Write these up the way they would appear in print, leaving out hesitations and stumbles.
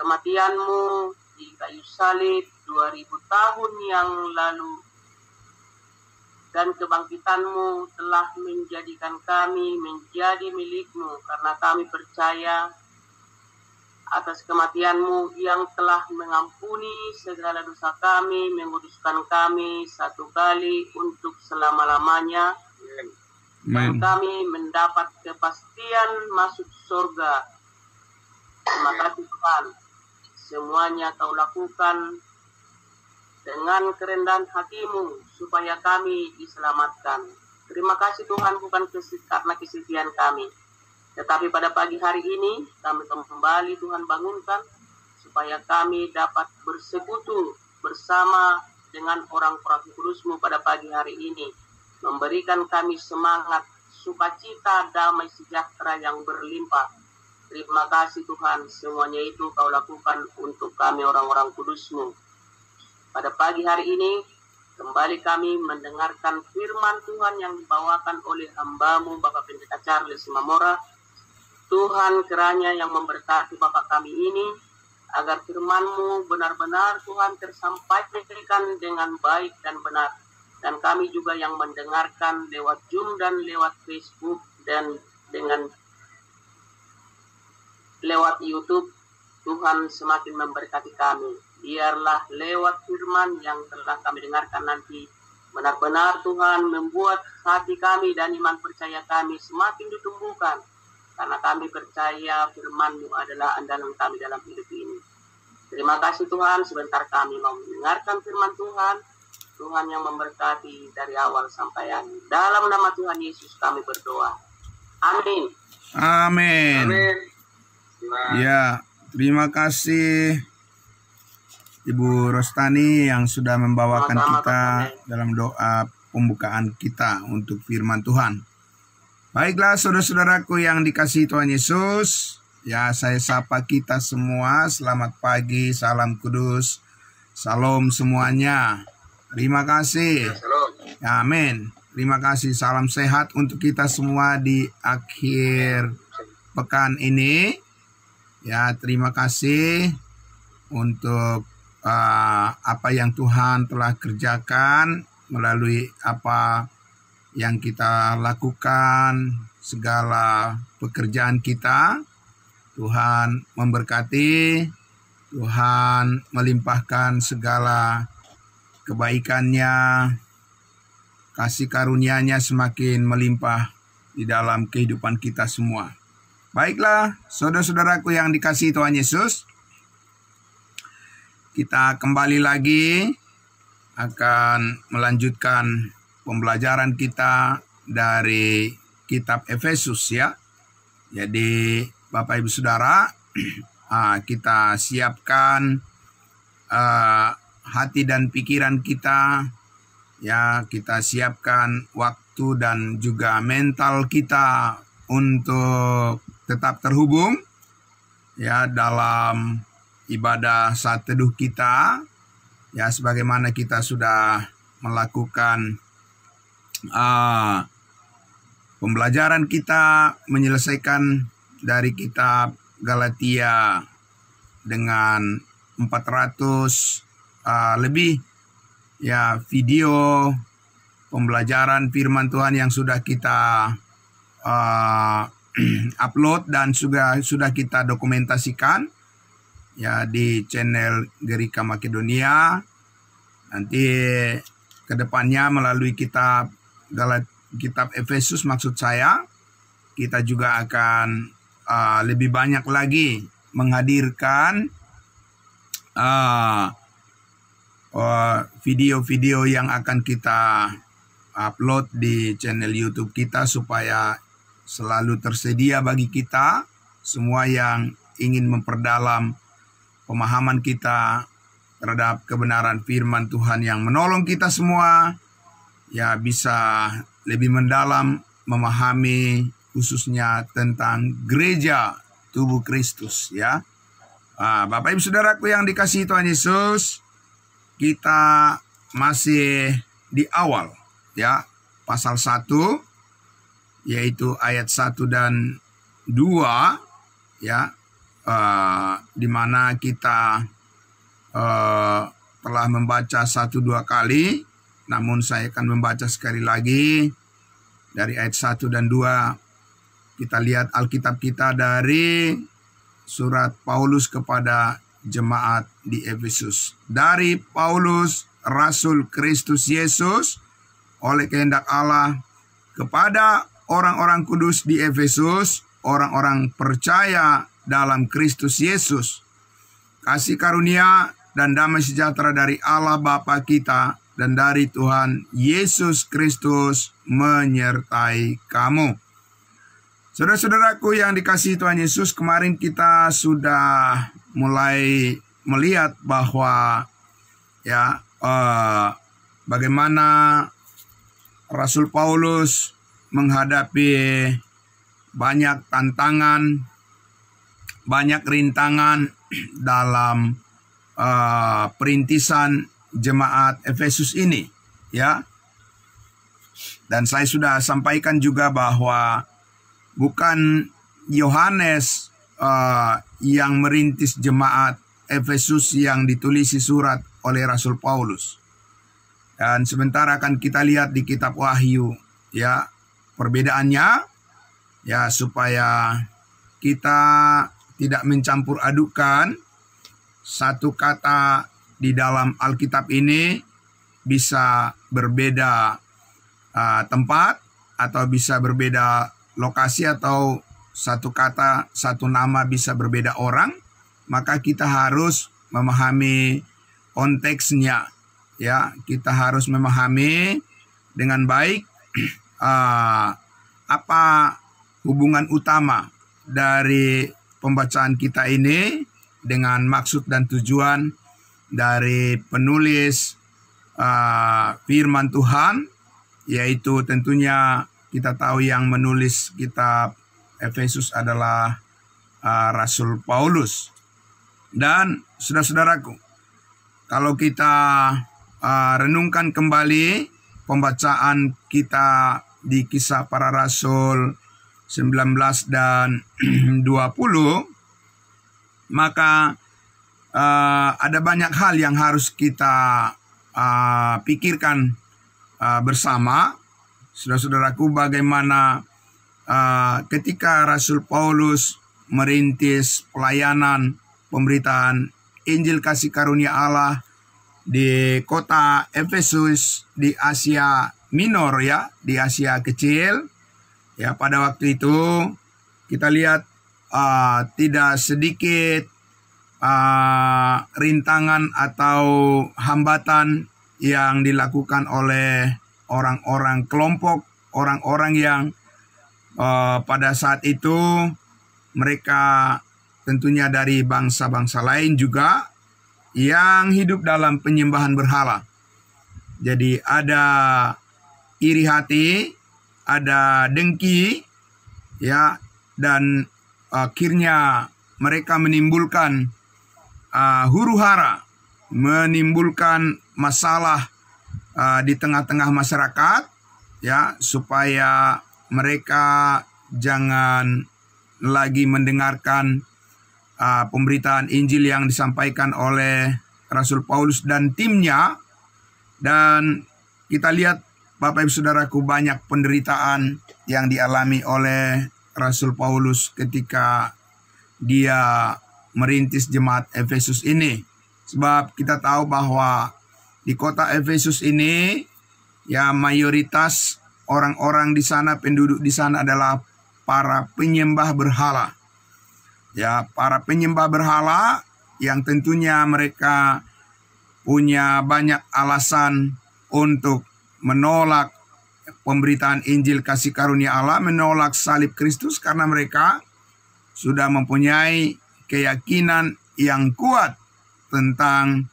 kematian-Mu di kayu salib 2000 tahun yang lalu, dan kebangkitan-Mu telah menjadikan kami menjadi milik-Mu, karena kami percaya atas kematian-Mu yang telah mengampuni segala dosa kami, menguduskan kami satu kali untuk selama-lamanya, dan kami mendapat kepastian masuk surga. Terima kasih Tuhan, semuanya Kau lakukan dengan kerendahan hati-Mu supaya kami diselamatkan. Terima kasih Tuhan, bukan karena kesetiaan kami, tetapi pada pagi hari ini kami kembali Tuhan bangunkan supaya kami dapat bersekutu bersama dengan orang-orang kudus-Mu pada pagi hari ini, memberikan kami semangat, sukacita, damai sejahtera yang berlimpah. Terima kasih Tuhan, semuanya itu Kau lakukan untuk kami orang-orang kudus-Mu. Pada pagi hari ini kembali kami mendengarkan firman Tuhan yang dibawakan oleh hamba-Mu Bapak Pendeta Charles Mamora. Tuhan kiranya yang memberkati Bapak kami ini, agar firman-Mu benar-benar Tuhan tersampaikan dengan baik dan benar. Dan kami juga yang mendengarkan lewat Zoom dan lewat Facebook dan dengan lewat YouTube, Tuhan semakin memberkati kami. Biarlah lewat firman yang telah kami dengarkan nanti, benar-benar Tuhan membuat hati kami dan iman percaya kami semakin ditumbuhkan, karena kami percaya firman-Mu adalah andalan kami dalam hidup ini. Terima kasih Tuhan, sebentar kami mau mendengarkan firman Tuhan. Tuhan yang memberkati dari awal sampai akhir. Dalam nama Tuhan Yesus kami berdoa. Amin. Amin. Amin. Ya, terima kasih Ibu Rostani yang sudah membawakan kita dalam doa pembukaan kita untuk firman Tuhan. Baiklah saudara-saudaraku yang dikasihi Tuhan Yesus, ya saya sapa kita semua, selamat pagi, salam kudus, salam semuanya. Terima kasih. Amin. Terima kasih, salam sehat untuk kita semua di akhir pekan ini. Ya, terima kasih untuk apa yang Tuhan telah kerjakan melalui apa yang kita lakukan, segala pekerjaan kita. Tuhan memberkati, Tuhan melimpahkan segala kebaikannya, kasih karunia-Nya semakin melimpah di dalam kehidupan kita semua. Baiklah, saudara-saudaraku yang dikasihi Tuhan Yesus, kita kembali lagi akan melanjutkan pembelajaran kita dari kitab Efesus ya. Jadi Bapak Ibu Saudara, kita siapkan hati dan pikiran kita, ya, kita siapkan waktu dan juga mental kita untuk tetap terhubung ya dalam ibadah saat teduh kita, ya, sebagaimana kita sudah melakukan pembelajaran kita menyelesaikan dari kitab Galatia dengan 400 lebih ya video pembelajaran firman Tuhan yang sudah kita upload dan sudah kita dokumentasikan ya di channel Gerika Makedonia. Nanti kedepannya melalui kitab Efesus, maksud saya, kita juga akan lebih banyak lagi menghadirkan video-video yang akan kita upload di channel YouTube kita, supaya selalu tersedia bagi kita semua yang ingin memperdalam pemahaman kita terhadap kebenaran firman Tuhan, yang menolong kita semua ya bisa lebih mendalam memahami khususnya tentang gereja tubuh Kristus ya. Bapak Ibu Saudaraku yang dikasihi Tuhan Yesus, kita masih di awal ya, pasal 1 yaitu ayat 1 dan 2 ya. di mana kita telah membaca 1-2 kali, namun saya akan membaca sekali lagi dari ayat 1 dan 2. Kita lihat Alkitab kita dari surat Paulus kepada jemaat di Efesus. Dari Paulus, Rasul Kristus Yesus, oleh kehendak Allah, kepada orang-orang kudus di Efesus, orang-orang percaya dalam Kristus Yesus. Kasih karunia dan damai sejahtera dari Allah Bapa kita dan dari Tuhan Yesus Kristus menyertai kamu. Saudara-saudaraku yang dikasihi Tuhan Yesus, kemarin kita sudah mulai melihat bahwa bagaimana Rasul Paulus menghadapi banyak tantangan, banyak rintangan dalam perintisan jemaat Efesus ini, ya. Dan saya sudah sampaikan juga bahwa bukan Yohanes yang merintis jemaat Efesus yang ditulisi surat oleh Rasul Paulus. Dan sebentar akan kita lihat di kitab Wahyu, ya, perbedaannya, ya, supaya kita tidak mencampur adukan satu kata di dalam Alkitab ini bisa berbeda tempat atau bisa berbeda lokasi, atau satu kata, satu nama bisa berbeda orang. Maka kita harus memahami konteksnya, ya. Kita harus memahami dengan baik apa hubungan utama dari pembacaan kita ini dengan maksud dan tujuan dari penulis firman Tuhan, yaitu tentunya kita tahu yang menulis kitab Efesus adalah Rasul Paulus. Dan saudara-saudaraku, kalau kita renungkan kembali pembacaan kita di Kisah Para Rasul 19 dan 20, maka ada banyak hal yang harus kita pikirkan bersama. Saudara-saudaraku, bagaimana ketika Rasul Paulus merintis pelayanan pemberitaan Injil kasih karunia Allah di kota Efesus di Asia Minor, ya, di Asia Kecil. Ya, pada waktu itu kita lihat tidak sedikit rintangan atau hambatan yang dilakukan oleh orang-orang kelompok, orang-orang yang pada saat itu mereka tentunya dari bangsa-bangsa lain juga yang hidup dalam penyembahan berhala. Jadi ada iri hati, ada dengki, ya, dan akhirnya mereka menimbulkan huru-hara, menimbulkan masalah di tengah-tengah masyarakat, ya, supaya mereka jangan lagi mendengarkan pemberitaan Injil yang disampaikan oleh Rasul Paulus dan timnya. Dan kita lihat, Bapak Ibu Saudaraku, banyak penderitaan yang dialami oleh Rasul Paulus ketika dia merintis jemaat Efesus ini. Sebab kita tahu bahwa di kota Efesus ini, ya, mayoritas orang-orang di sana, penduduk di sana adalah para penyembah berhala. Ya, para penyembah berhala yang tentunya mereka punya banyak alasan untuk menolak pemberitaan Injil kasih karunia Allah, menolak salib Kristus, karena mereka sudah mempunyai keyakinan yang kuat tentang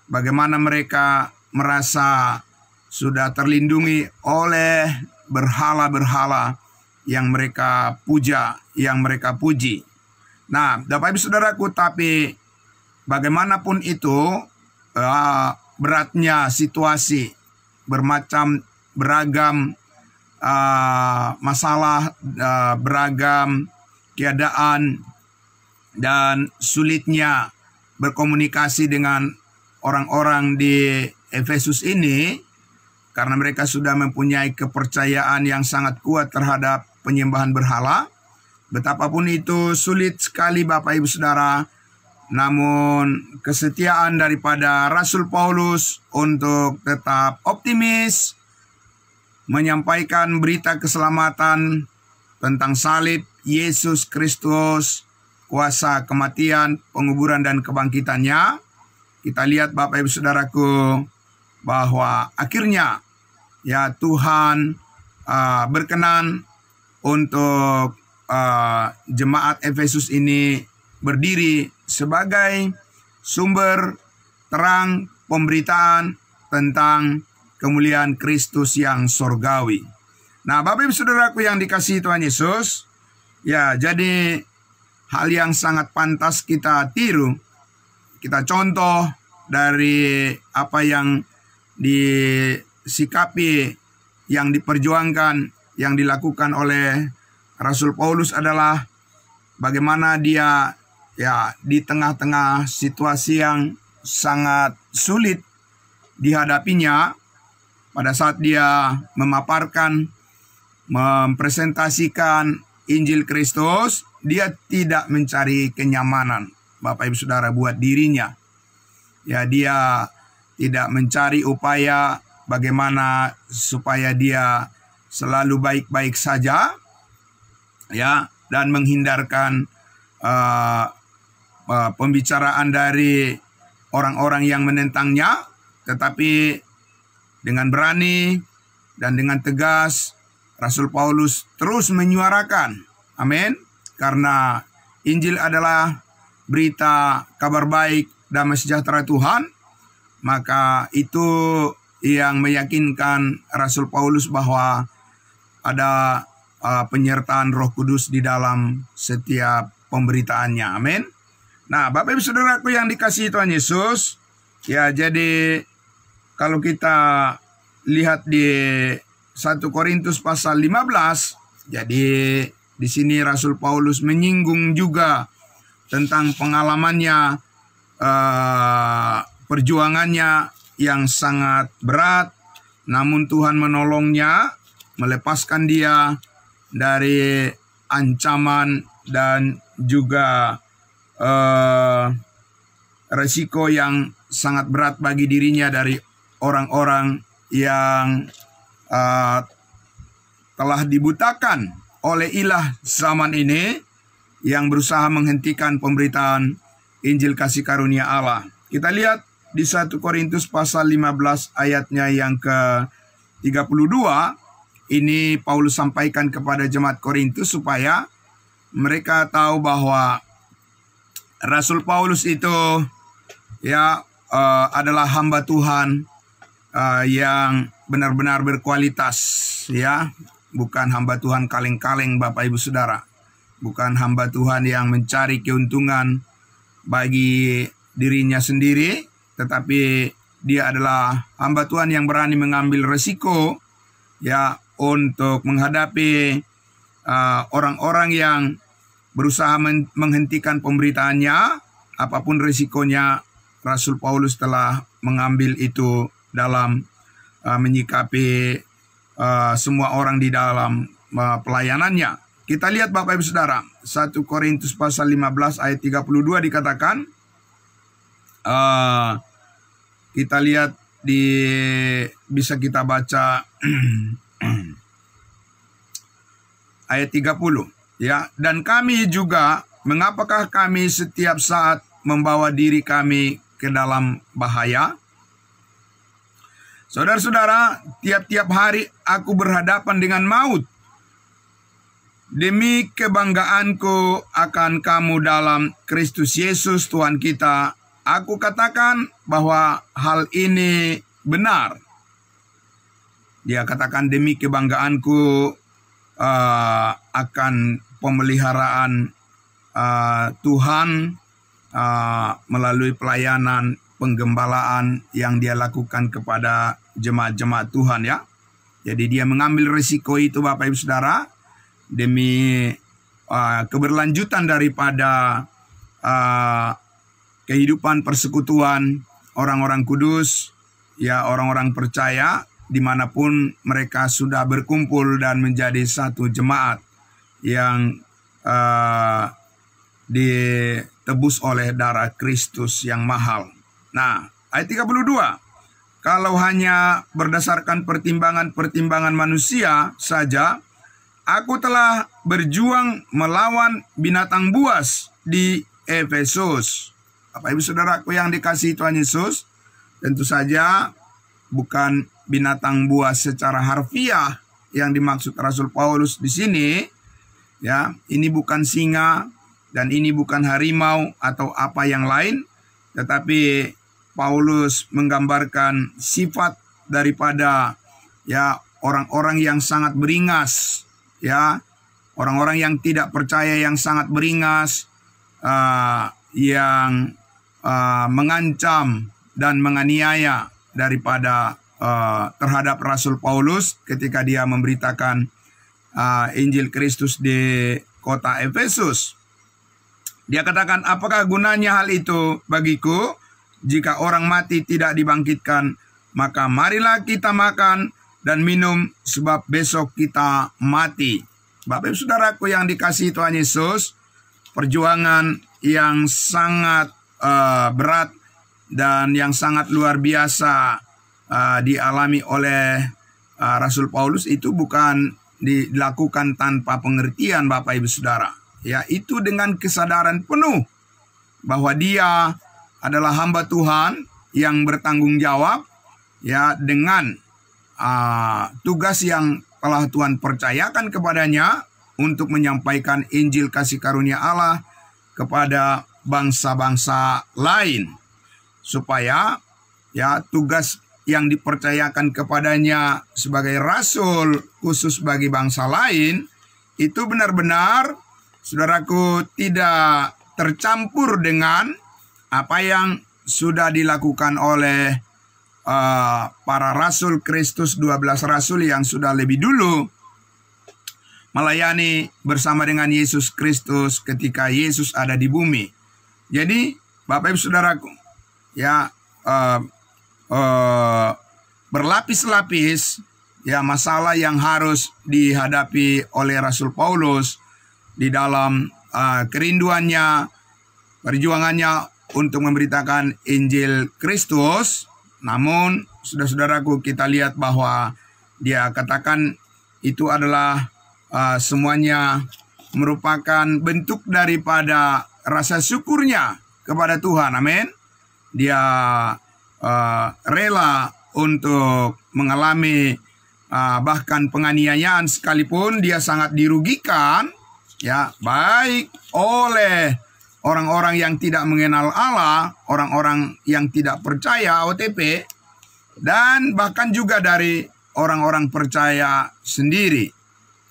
bagaimana mereka merasa sudah terlindungi oleh berhala-berhala yang mereka puja, yang mereka puji. Nah, Bapak Ibu Saudaraku, tapi bagaimanapun itu beratnya situasi, beragam masalah, beragam keadaan dan sulitnya berkomunikasi dengan orang-orang di Efesus ini karena mereka sudah mempunyai kepercayaan yang sangat kuat terhadap penyembahan berhala. Betapapun itu sulit sekali Bapak Ibu Saudara, namun kesetiaan daripada Rasul Paulus untuk tetap optimis, menyampaikan berita keselamatan tentang salib Yesus Kristus, kuasa kematian, penguburan dan kebangkitannya. Kita lihat Bapak Ibu Saudaraku bahwa akhirnya ya Tuhan berkenan untuk jemaat Efesus ini berdiri sebagai sumber terang pemberitaan tentang kemuliaan Kristus yang sorgawi. Nah, Bapak Ibu Saudaraku yang dikasihi Tuhan Yesus, ya jadi hal yang sangat pantas kita tiru, kita contoh dari apa yang disikapi, yang diperjuangkan, yang dilakukan oleh Rasul Paulus adalah bagaimana dia ya di tengah-tengah situasi yang sangat sulit dihadapinya pada saat dia memaparkan, mempresentasikan Injil Kristus, dia tidak mencari kenyamanan Bapak Ibu Saudara buat dirinya. Ya, dia tidak mencari upaya bagaimana supaya dia selalu baik-baik saja, ya, dan menghindarkan pembicaraan dari orang-orang yang menentangnya, tetapi dengan berani dan dengan tegas Rasul Paulus terus menyuarakan, amin, karena Injil adalah berita kabar baik damai sejahtera Tuhan, maka itu yang meyakinkan Rasul Paulus bahwa ada penyertaan Roh Kudus di dalam setiap pemberitaannya. Amin. Nah, Bapak Ibu Saudaraku yang dikasihi Tuhan Yesus, ya jadi kalau kita lihat di 1 Korintus pasal 15, jadi di sini Rasul Paulus menyinggung juga tentang pengalamannya, perjuangannya yang sangat berat, namun Tuhan menolongnya, melepaskan dia dari ancaman dan juga resiko yang sangat berat bagi dirinya dari orang-orang yang telah dibutakan oleh ilah zaman ini yang berusaha menghentikan pemberitaan Injil kasih karunia Allah. Kita lihat di 1 Korintus pasal 15 ayatnya yang ke-32, ini Paulus sampaikan kepada jemaat Korintus supaya mereka tahu bahwa Rasul Paulus itu ya adalah hamba Tuhan yang benar-benar berkualitas, ya, bukan hamba Tuhan kaleng-kaleng Bapak Ibu Saudara, bukan hamba Tuhan yang mencari keuntungan bagi dirinya sendiri, tetapi dia adalah hamba Tuhan yang berani mengambil resiko, ya, untuk menghadapi orang-orang yang berusaha menghentikan pemberitaannya. Apapun resikonya, Rasul Paulus telah mengambil itu dalam menyikapi semua orang di dalam pelayanannya. Kita lihat Bapak Ibu Saudara, 1 Korintus pasal 15 ayat 32 dikatakan, kita lihat bisa kita baca ayat 30, ya. Dan kami juga, mengapakah kami setiap saat membawa diri kami ke dalam bahaya? Saudara-saudara, tiap-tiap hari aku berhadapan dengan maut. Demi kebanggaanku akan kamu dalam Kristus Yesus Tuhan kita, aku katakan bahwa hal ini benar. Dia katakan demi kebanggaanku akan pemeliharaan Tuhan melalui pelayanan penggembalaan yang dia lakukan kepada jemaat-jemaat Tuhan, ya. Jadi dia mengambil risiko itu Bapak Ibu Saudara demi keberlanjutan daripada kehidupan persekutuan orang-orang kudus, ya orang-orang percaya dimanapun mereka sudah berkumpul dan menjadi satu jemaat yang ditebus oleh darah Kristus yang mahal. Nah, ayat 32. Kalau hanya berdasarkan pertimbangan manusia saja, aku telah berjuang melawan binatang buas di Efesus. Bapak Ibu Saudaraku yang dikasihi Tuhan Yesus, tentu saja bukan binatang buas secara harfiah yang dimaksud Rasul Paulus di sini. Ya, ini bukan singa dan ini bukan harimau atau apa yang lain, tetapi Paulus menggambarkan sifat daripada ya orang-orang yang sangat beringas, ya orang-orang yang tidak percaya yang sangat beringas, yang mengancam dan menganiaya daripada terhadap Rasul Paulus ketika dia memberitakan Injil Kristus di kota Efesus. Dia katakan, apakah gunanya hal itu bagiku? Jika orang mati tidak dibangkitkan, maka marilah kita makan dan minum, sebab besok kita mati. Bapak Ibu Saudaraku yang dikasihi Tuhan Yesus, perjuangan yang sangat berat dan yang sangat luar biasa dialami oleh Rasul Paulus itu bukan dilakukan tanpa pengertian, Bapak Ibu Saudara. Ya, itu dengan kesadaran penuh bahwa dia adalah hamba Tuhan yang bertanggung jawab ya dengan tugas yang telah Tuhan percayakan kepadanya untuk menyampaikan Injil kasih karunia Allah kepada bangsa-bangsa lain, supaya ya tugas yang dipercayakan kepadanya sebagai rasul khusus bagi bangsa lain itu benar-benar, saudaraku, tidak tercampur dengan apa yang sudah dilakukan oleh para rasul Kristus, 12 rasul yang sudah lebih dulu melayani bersama dengan Yesus Kristus ketika Yesus ada di bumi. Jadi Bapak Ibu Saudaraku, ya berlapis-lapis ya masalah yang harus dihadapi oleh Rasul Paulus di dalam kerinduannya, perjuangannya untuk memberitakan Injil Kristus. Namun saudara-saudaraku, kita lihat bahwa dia katakan itu adalah semuanya merupakan bentuk daripada rasa syukurnya kepada Tuhan. Amin. Dia rela untuk mengalami bahkan penganiayaan sekalipun dia sangat dirugikan, ya, baik oleh orang-orang yang tidak mengenal Allah, orang-orang yang tidak percaya OTP, dan bahkan juga dari orang-orang percaya sendiri.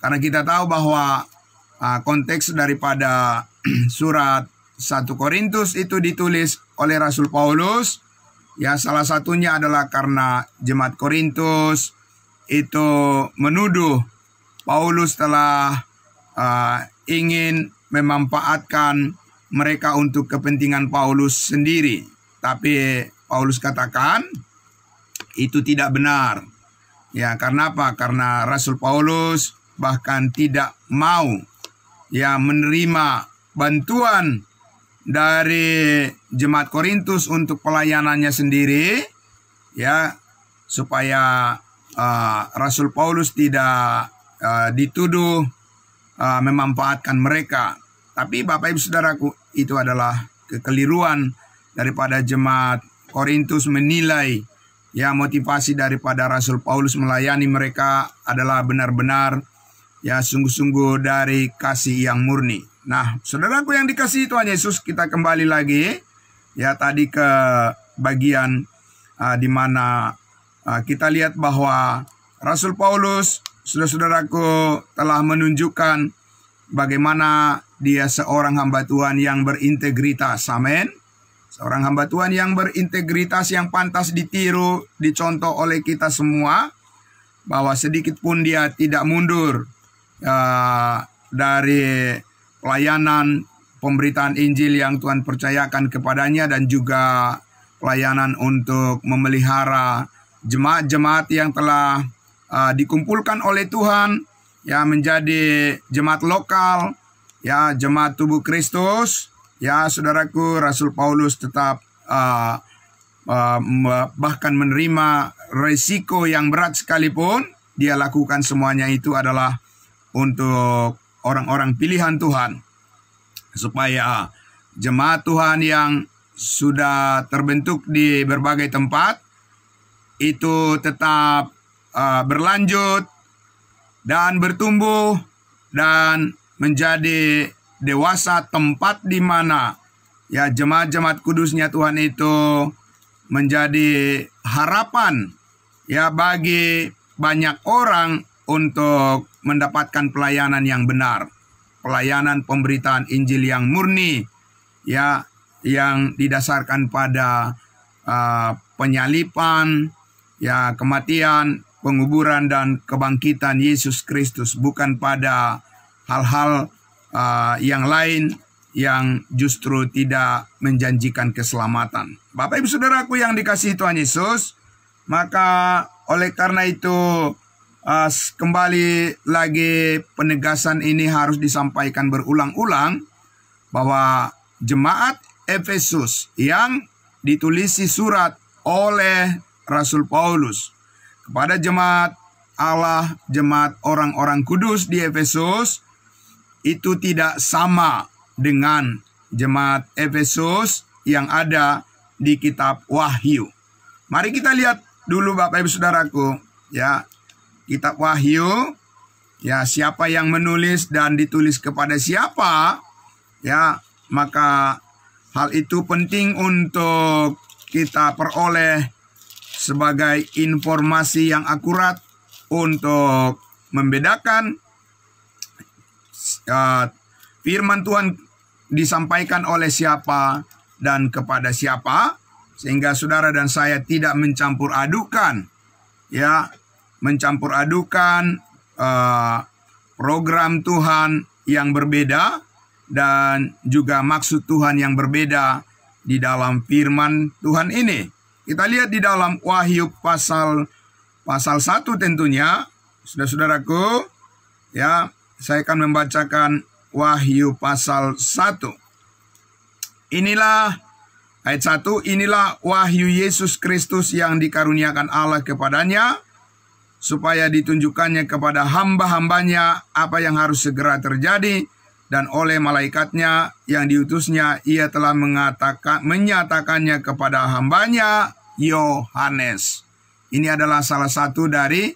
Karena kita tahu bahwa konteks daripada surat 1 Korintus itu ditulis oleh Rasul Paulus, ya salah satunya adalah karena jemaat Korintus itu menuduh Paulus telah ingin memanfaatkan mereka untuk kepentingan Paulus sendiri. Tapi Paulus katakan itu tidak benar. Ya, karena apa? Karena Rasul Paulus bahkan tidak mau ya menerima bantuan dari jemaat Korintus untuk pelayanannya sendiri, ya, supaya Rasul Paulus tidak dituduh memanfaatkan mereka. Tapi Bapak Ibu Saudaraku, itu adalah kekeliruan daripada jemaat Korintus menilai ya motivasi daripada Rasul Paulus melayani mereka adalah benar-benar ya sungguh-sungguh dari kasih yang murni. Nah, saudaraku yang dikasihi Tuhan Yesus, kita kembali lagi ya tadi ke bagian di mana kita lihat bahwa Rasul Paulus, saudara-saudaraku, telah menunjukkan bagaimana dia seorang hamba Tuhan yang berintegritas. Amin. Seorang hamba Tuhan yang berintegritas, yang pantas ditiru, dicontoh oleh kita semua, bahwa sedikit pun dia tidak mundur dari pelayanan pemberitaan Injil yang Tuhan percayakan kepadanya, dan juga pelayanan untuk memelihara jemaat-jemaat yang telah dikumpulkan oleh Tuhan, ya, menjadi jemaat lokal, ya, jemaat tubuh Kristus. Ya, saudaraku, Rasul Paulus tetap bahkan menerima risiko yang berat sekalipun, dia lakukan semuanya itu adalah untuk orang-orang pilihan Tuhan, supaya jemaat Tuhan yang sudah terbentuk di berbagai tempat itu tetap berlanjut dan bertumbuh dan menjadi dewasa, tempat di mana, ya, jemaat-jemaat kudusnya Tuhan itu menjadi harapan, ya, bagi banyak orang untuk mendapatkan pelayanan yang benar, pelayanan pemberitaan Injil yang murni, ya, yang didasarkan pada penyalipan, ya, kematian, penguburan, dan kebangkitan Yesus Kristus, bukan pada hal-hal yang lain yang justru tidak menjanjikan keselamatan. Bapak Ibu Saudaraku yang dikasihi Tuhan Yesus, maka oleh karena itu kembali lagi penegasan ini harus disampaikan berulang-ulang, bahwa jemaat Efesus yang ditulisi surat oleh Rasul Paulus kepada jemaat Allah, jemaat orang-orang kudus di Efesus, itu tidak sama dengan jemaat Efesus yang ada di kitab Wahyu. Mari kita lihat dulu Bapak Ibu Saudaraku, ya, kitab Wahyu, ya, siapa yang menulis dan ditulis kepada siapa, ya, maka hal itu penting untuk kita peroleh sebagai informasi yang akurat untuk membedakan firman Tuhan disampaikan oleh siapa dan kepada siapa, sehingga saudara dan saya tidak mencampur adukan, ya, mencampur adukan program Tuhan yang berbeda dan juga maksud Tuhan yang berbeda di dalam firman Tuhan ini. Kita lihat di dalam Wahyu pasal 1 tentunya, saudara-saudaraku, ya, saya akan membacakan Wahyu pasal 1. Inilah ayat 1, inilah wahyu Yesus Kristus yang dikaruniakan Allah kepadanya, supaya ditunjukkannya kepada hamba-hambanya apa yang harus segera terjadi, dan oleh malaikatnya yang diutusnya ia telah menyatakannya kepada hambanya Yohanes. Ini adalah salah satu dari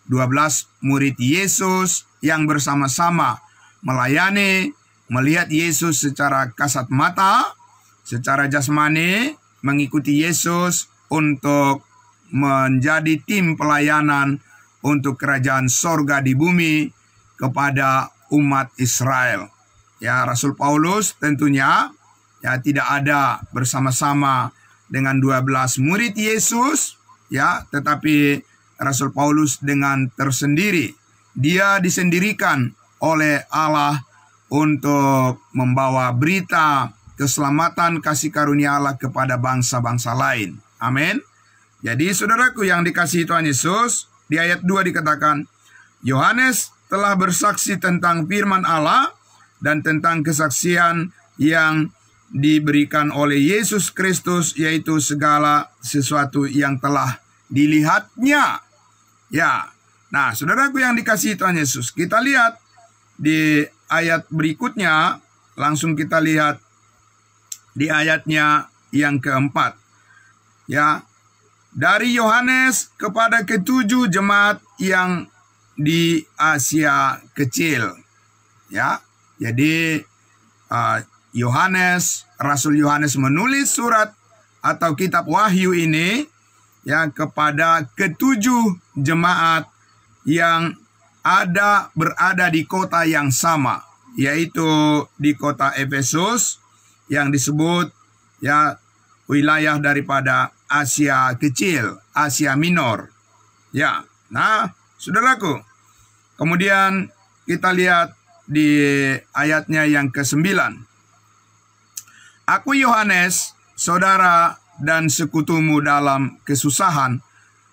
12 murid Yesus yang bersama-sama melayani, melihat Yesus secara kasat mata, secara jasmani, mengikuti Yesus untuk menjadi tim pelayanan untuk kerajaan sorga di bumi kepada umat Israel. Ya, Rasul Paulus tentunya, ya, tidak ada bersama-sama dengan 12 murid Yesus, ya, tetapi Rasul Paulus dengan tersendiri. Dia disendirikan oleh Allah untuk membawa berita keselamatan kasih karunia Allah kepada bangsa-bangsa lain. Amin. Jadi saudaraku yang dikasihi Tuhan Yesus, di ayat 2 dikatakan, Yohanes telah bersaksi tentang firman Allah dan tentang kesaksian yang diberikan oleh Yesus Kristus, yaitu segala sesuatu yang telah dilihatnya. Ya, nah saudaraku yang dikasihi Tuhan Yesus, kita lihat di ayat berikutnya, langsung kita lihat di ayatnya yang keempat. Ya, dari Yohanes kepada ketujuh jemaat yang di Asia Kecil. Ya, jadi Yohanes, Rasul Yohanes menulis surat atau kitab Wahyu ini, ya, kepada ketujuh jemaat yang berada di kota yang sama, yaitu di kota Efesus yang disebut, ya, wilayah daripada Asia Kecil, Asia Minor. Ya, nah, saudaraku, kemudian kita lihat di ayatnya yang ke-9. Aku Yohanes, saudara dan sekutumu dalam kesusahan,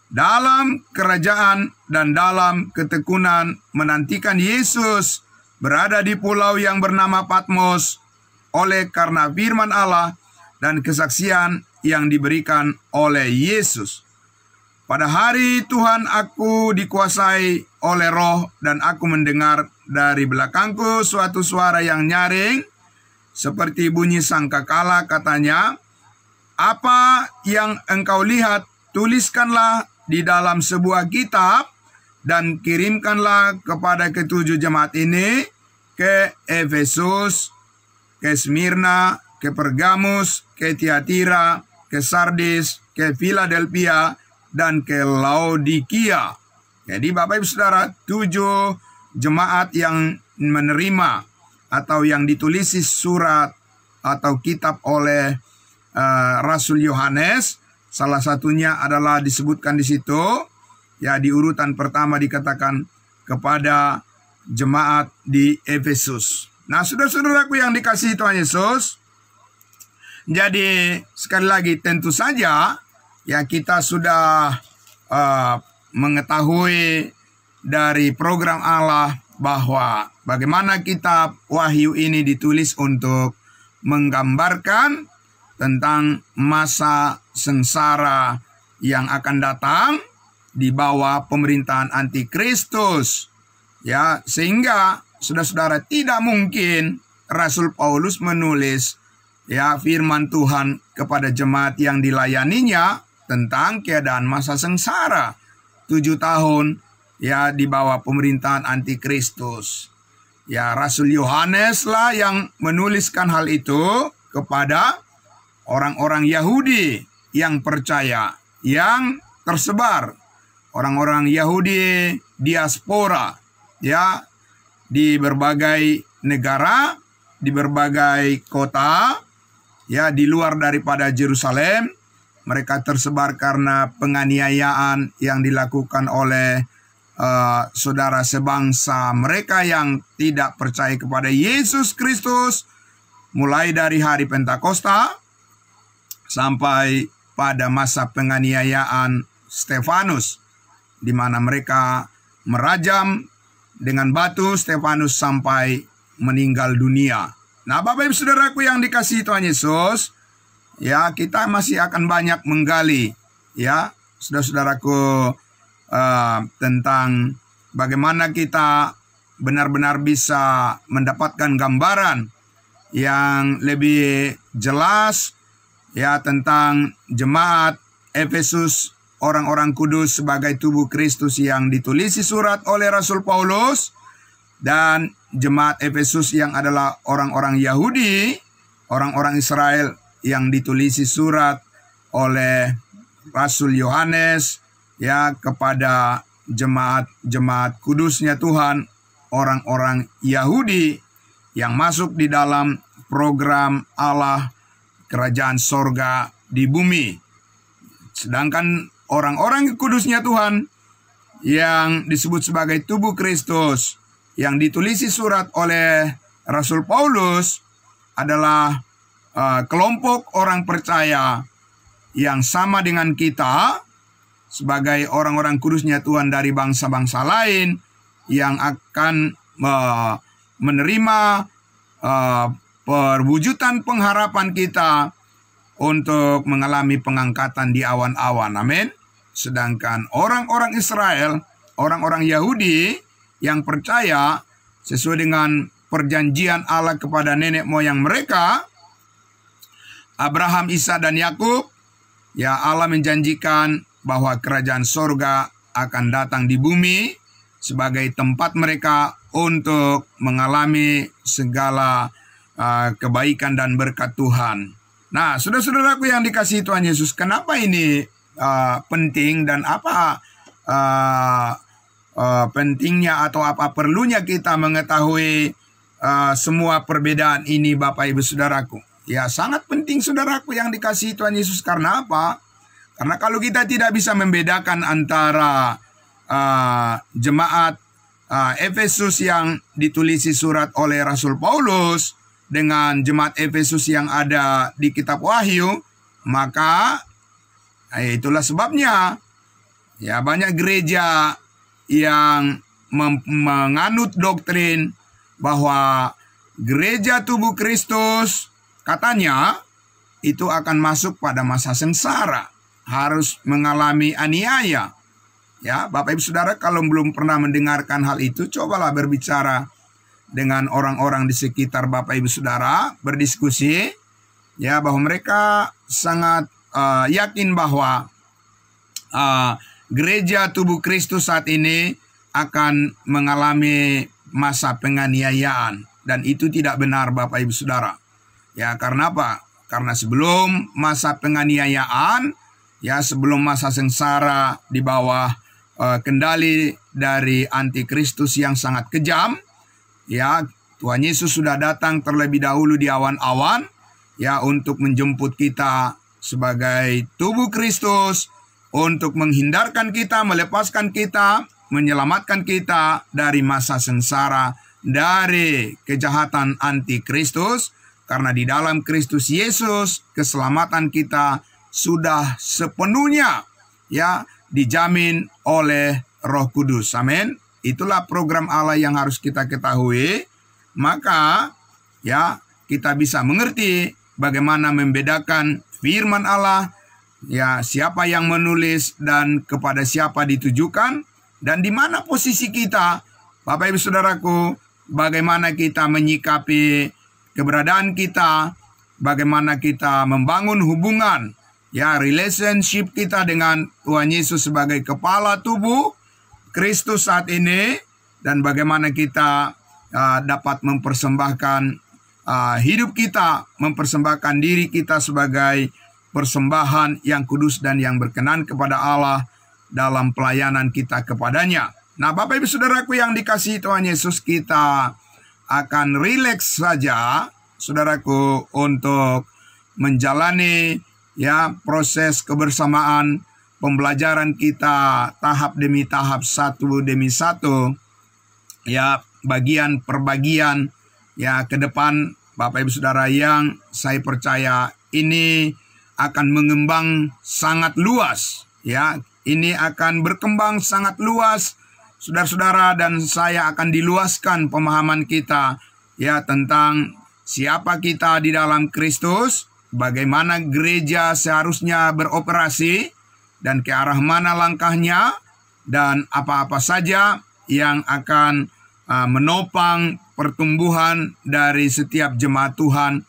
dalam kerajaan dan dalam ketekunan menantikan Yesus berada di pulau yang bernama Patmos oleh karena firman Allah dan kesaksian yang diberikan oleh Yesus. Pada hari Tuhan aku dikuasai oleh Roh dan aku mendengar dari belakangku suatu suara yang nyaring seperti bunyi sangkakala, katanya, "Apa yang engkau lihat, tuliskanlah di dalam sebuah kitab dan kirimkanlah kepada ketujuh jemaat ini, ke Efesus, ke Smyrna, ke Pergamus, ke Tiatira, ke Sardis, ke Philadelphia, dan ke Laodikia." Jadi Bapak Ibu Saudara, 7 jemaat yang menerima atau yang ditulisi surat atau kitab oleh Rasul Yohanes, salah satunya adalah disebutkan di situ, ya, di urutan pertama dikatakan kepada jemaat di Efesus. Nah, saudara-saudaraku yang dikasihi Tuhan Yesus, jadi sekali lagi tentu saja ya kita sudah mengetahui dari program Allah bahwa bagaimana kitab Wahyu ini ditulis untuk menggambarkan tentang masa sengsara yang akan datang di bawah pemerintahan antikristus. Ya, sehingga saudara-saudara tidak mungkin Rasul Paulus menulis ya firman Tuhan kepada jemaat yang dilayaninya tentang keadaan masa sengsara 7 tahun ya di bawah pemerintahan antikristus. Ya, Rasul Yohanes lah yang menuliskan hal itu kepada orang-orang Yahudi yang percaya, yang tersebar, orang-orang Yahudi diaspora, ya, di berbagai negara, di berbagai kota, ya, di luar daripada Yerusalem. Mereka tersebar karena penganiayaan yang dilakukan oleh saudara sebangsa mereka yang tidak percaya kepada Yesus Kristus, mulai dari hari Pentakosta sampai pada masa penganiayaan Stefanus, di mana mereka merajam dengan batu Stefanus sampai meninggal dunia. Nah, Bapak Ibu Saudaraku yang dikasihi Tuhan Yesus, ya, kita masih akan banyak menggali, ya, saudara-saudaraku, tentang bagaimana kita benar-benar bisa mendapatkan gambaran yang lebih jelas, ya, tentang jemaat Efesus, orang-orang kudus sebagai tubuh Kristus yang ditulisi surat oleh Rasul Paulus, dan jemaat Efesus yang adalah orang-orang Yahudi, orang-orang Israel yang ditulisi surat oleh Rasul Yohanes, ya, kepada jemaat-jemaat kudusnya Tuhan, orang-orang Yahudi yang masuk di dalam program Allah kerajaan sorga di bumi. Sedangkan orang-orang kudusnya Tuhan yang disebut sebagai tubuh Kristus yang ditulisi surat oleh Rasul Paulus adalah kelompok orang percaya yang sama dengan kita sebagai orang-orang kudusnya Tuhan dari bangsa-bangsa lain yang akan menerima perwujudan pengharapan kita untuk mengalami pengangkatan di awan-awan. Amin. Sedangkan orang-orang Israel, orang-orang Yahudi yang percaya sesuai dengan perjanjian Allah kepada nenek moyang mereka, Abraham, Isa, dan Yakub, ya, Allah menjanjikan bahwa kerajaan sorga akan datang di bumi sebagai tempat mereka untuk mengalami segala kebaikan dan berkat Tuhan. Nah, saudara-saudaraku yang dikasihi Tuhan Yesus, kenapa ini penting dan apa pentingnya atau apa perlunya kita mengetahui semua perbedaan ini, Bapak Ibu Saudaraku? Ya, sangat penting saudaraku yang dikasihi Tuhan Yesus. Karena apa? Karena kalau kita tidak bisa membedakan antara jemaat Efesus yang ditulisi surat oleh Rasul Paulus dengan jemaat Efesus yang ada di kitab Wahyu, maka itulah sebabnya ya banyak gereja yang menganut doktrin bahwa gereja tubuh Kristus katanya itu akan masuk pada masa sengsara, harus mengalami aniaya. Ya, Bapak Ibu Saudara, kalau belum pernah mendengarkan hal itu, cobalah berbicara dengan orang-orang di sekitar Bapak Ibu Saudara, berdiskusi, ya, bahwa mereka sangat yakin bahwa gereja tubuh Kristus saat ini akan mengalami masa penganiayaan, dan itu tidak benar, Bapak Ibu Saudara. Ya, karena apa? Karena sebelum masa penganiayaan, ya, sebelum masa sengsara di bawah kendali dari antikristus yang sangat kejam, ya, Tuhan Yesus sudah datang terlebih dahulu di awan-awan, ya, untuk menjemput kita sebagai tubuh Kristus, untuk menghindarkan kita, melepaskan kita, menyelamatkan kita dari masa sengsara, dari kejahatan antikristus, karena di dalam Kristus Yesus keselamatan kita sudah sepenuhnya, ya, dijamin oleh Roh Kudus. Amin. Itulah program Allah yang harus kita ketahui. Maka ya kita bisa mengerti bagaimana membedakan firman Allah, ya, siapa yang menulis dan kepada siapa ditujukan, dan di mana posisi kita, Bapak Ibu Saudaraku, bagaimana kita menyikapi keberadaan kita, bagaimana kita membangun hubungan, ya, relationship kita dengan Tuhan Yesus sebagai kepala tubuh Kristus saat ini, dan bagaimana kita dapat mempersembahkan hidup kita, mempersembahkan diri kita sebagai persembahan yang kudus dan yang berkenan kepada Allah dalam pelayanan kita kepadanya. Nah, Bapak Ibu Saudaraku yang dikasihi Tuhan Yesus, kita akan rileks saja, saudaraku, untuk menjalani, ya, proses kebersamaan pembelajaran kita tahap demi tahap, satu demi satu, ya, bagian per bagian, ya, ke depan, Bapak Ibu Saudara, yang saya percaya ini akan mengembang sangat luas, ya, ini akan berkembang sangat luas, saudara-saudara, dan saya akan diluaskan pemahaman kita, ya, tentang siapa kita di dalam Kristus, bagaimana gereja seharusnya beroperasi, dan ke arah mana langkahnya, dan apa-apa saja yang akan menopang pertumbuhan dari setiap jemaat Tuhan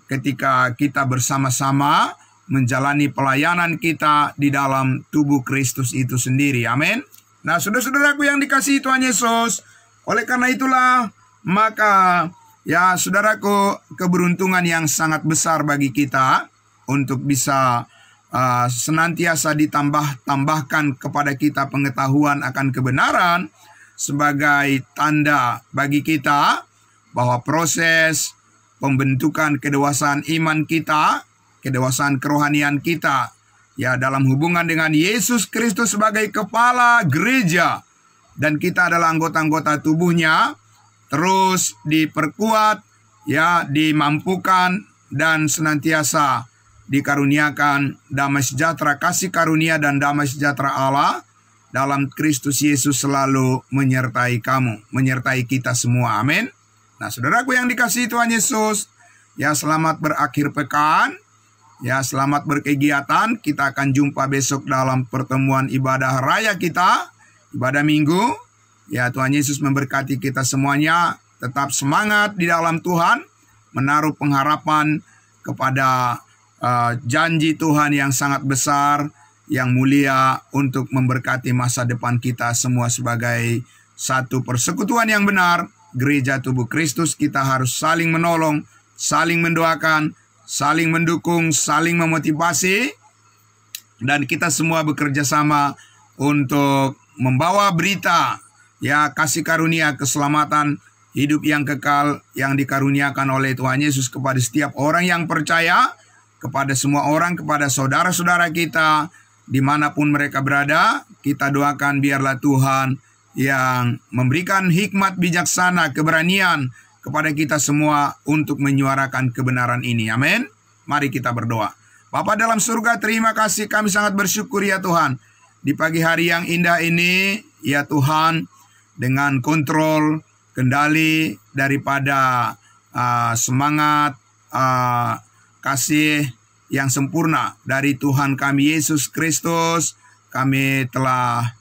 ketika kita bersama-sama menjalani pelayanan kita di dalam tubuh Kristus itu sendiri. Amin. Nah, saudara-saudaraku yang dikasihi Tuhan Yesus, oleh karena itulah, maka ya, saudaraku, keberuntungan yang sangat besar bagi kita untuk bisa senantiasa ditambahkan kepada kita pengetahuan akan kebenaran sebagai tanda bagi kita bahwa proses pembentukan kedewasaan iman kita, kedewasaan kerohanian kita, ya, dalam hubungan dengan Yesus Kristus sebagai kepala gereja, dan kita adalah anggota-anggota tubuhnya, terus diperkuat, ya, dimampukan, dan senantiasa dikaruniakan damai sejahtera, kasih karunia dan damai sejahtera Allah dalam Kristus Yesus selalu menyertai kamu, menyertai kita semua. Amin. Nah, saudaraku yang dikasihi Tuhan Yesus, ya, selamat berakhir pekan, ya, selamat berkegiatan. Kita akan jumpa besok dalam pertemuan ibadah raya kita, ibadah minggu. Ya, Tuhan Yesus memberkati kita semuanya. Tetap semangat di dalam Tuhan, menaruh pengharapan kepada janji Tuhan yang sangat besar, yang mulia, untuk memberkati masa depan kita semua sebagai satu persekutuan yang benar, gereja tubuh Kristus. Kita harus saling menolong, saling mendoakan, saling mendukung, saling memotivasi, dan kita semua bekerja sama untuk membawa berita, ya, kasih karunia, keselamatan, hidup yang kekal yang dikaruniakan oleh Tuhan Yesus kepada setiap orang yang percaya, kepada semua orang, kepada saudara-saudara kita dimanapun mereka berada. Kita doakan biarlah Tuhan yang memberikan hikmat bijaksana, keberanian, kepada kita semua untuk menyuarakan kebenaran ini. Amin. Mari kita berdoa. Bapa dalam surga, terima kasih, kami sangat bersyukur ya Tuhan. Di pagi hari yang indah ini, ya Tuhan, dengan kontrol, kendali daripada semangat, kasih yang sempurna dari Tuhan kami Yesus Kristus, kami telah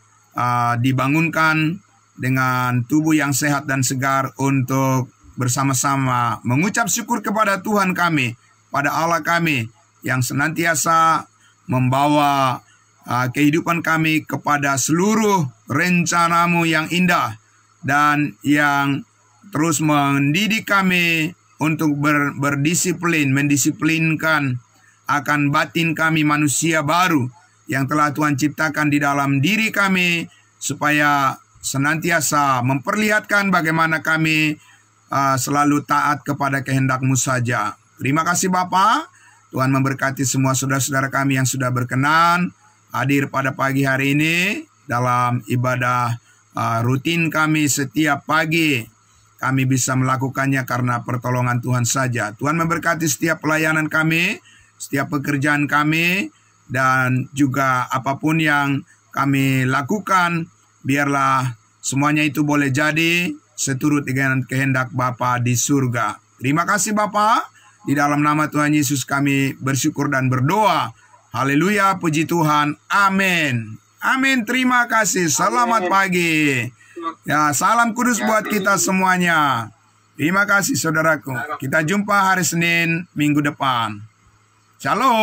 dibangunkan dengan tubuh yang sehat dan segar untuk bersama-sama mengucap syukur kepada Tuhan kami, pada Allah kami yang senantiasa membawa kehidupan kami kepada seluruh rencana-Mu yang indah dan yang terus mendidik kami untuk berdisiplin, mendisiplinkan akan batin kami manusia baru yang telah Tuhan ciptakan di dalam diri kami, supaya senantiasa memperlihatkan bagaimana kami selalu taat kepada kehendak-Mu saja. Terima kasih Bapa. Tuhan memberkati semua saudara-saudara kami yang sudah berkenan hadir pada pagi hari ini dalam ibadah rutin kami setiap pagi. Kami bisa melakukannya karena pertolongan Tuhan saja. Tuhan memberkati setiap pelayanan kami, setiap pekerjaan kami, dan juga apapun yang kami lakukan, biarlah semuanya itu boleh jadi seturut dengan kehendak Bapa di surga. Terima kasih Bapa. Di dalam nama Tuhan Yesus kami bersyukur dan berdoa. Haleluya, puji Tuhan. Amin. Amin, terima kasih. Selamat pagi. Ya, salam kudus buat kita semuanya. Terima kasih saudaraku. Kita jumpa hari Senin minggu depan. Shalom.